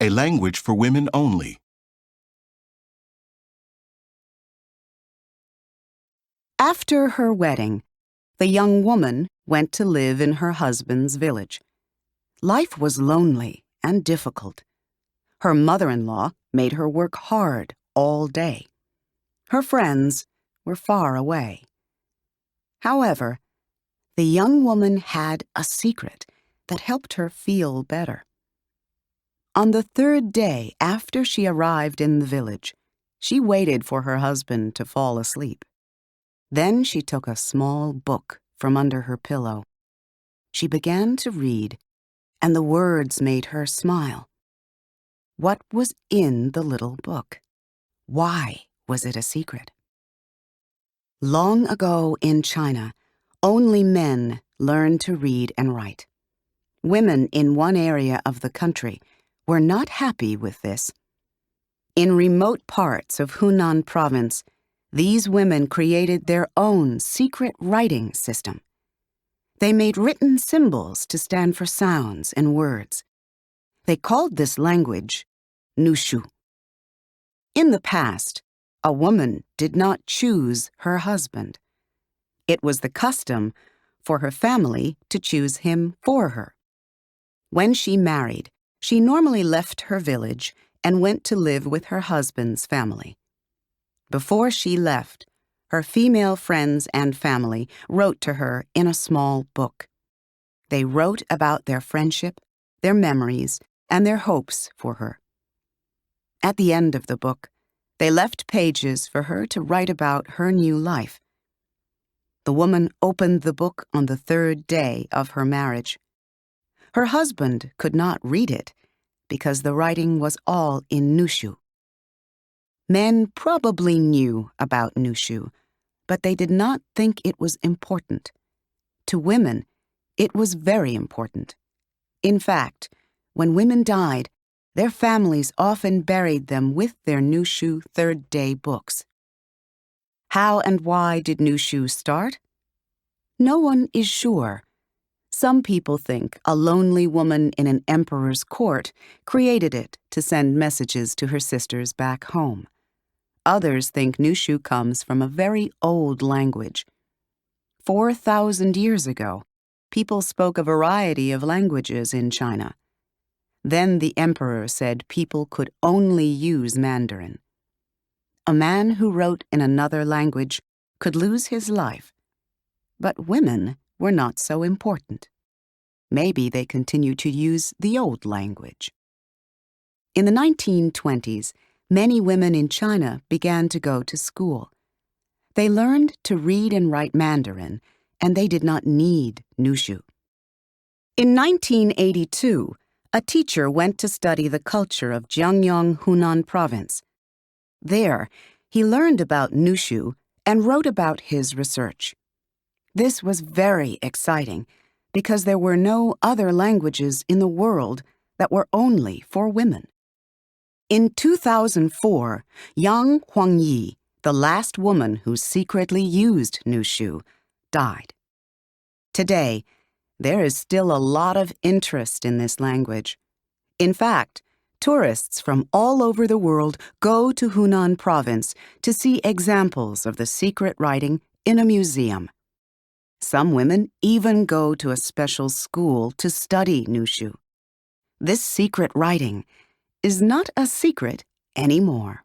a language for women only. After her wedding, the young woman went to live in her husband's village. Life was lonely and difficult. Her mother-in-law made her work hard all day. Her friends were far away. However, the young woman had a secret that helped her feel better. On the third day after she arrived in the village, she waited for her husband to fall asleep. Then she took a small book from under her pillow. She began to read, and the words made her smile. What was in the little book? Why was it a secret? Long ago in China, only men learned to read and write. Women in one area of the country were not happy with this. In remote parts of Hunan province, these women created their own secret writing system. They made written symbols to stand for sounds and words. They called this language Nushu. In the past, a woman did not choose her husband. It was the custom for her family to choose him for her. When she married, she normally left her village and went to live with her husband's family. Before she left, her female friends and family wrote to her in a small book. They wrote about their friendship, their memories, and their hopes for her. At the end of the book, they left pages for her to write about her new life. The woman opened the book on the third day of her marriage. Her husband could not read it because the writing was all in Nushu. Men probably knew about Nushu, but they did not think it was important. To women, it was very important. In fact, when women died, their families often buried them with their Nushu third-day books. How and why did Nushu start? No one is sure. Some people think a lonely woman in an emperor's court created it to send messages to her sisters back home. Others think Nushu comes from a very old language. 4,000 years ago, people spoke a variety of languages in China. Then the emperor said people could only use Mandarin. A man who wrote in another language could lose his life. But women were not so important. Maybe they continued to use the old language. In the 1920s, many women in China began to go to school. They learned to read and write Mandarin, and they did not need Nushu. In 1982, a teacher went to study the culture of Jiangyang, Hunan province. There, he learned about Nushu and wrote about his research. This was very exciting because there were no other languages in the world that were only for women. In 2004, Yang Huangyi, the last woman who secretly used Nushu, died. Today, there is still a lot of interest in this language. In fact, tourists from all over the world go to Hunan province to see examples of the secret writing in a museum. Some women even go to a special school to study Nushu. This secret writing is not a secret anymore.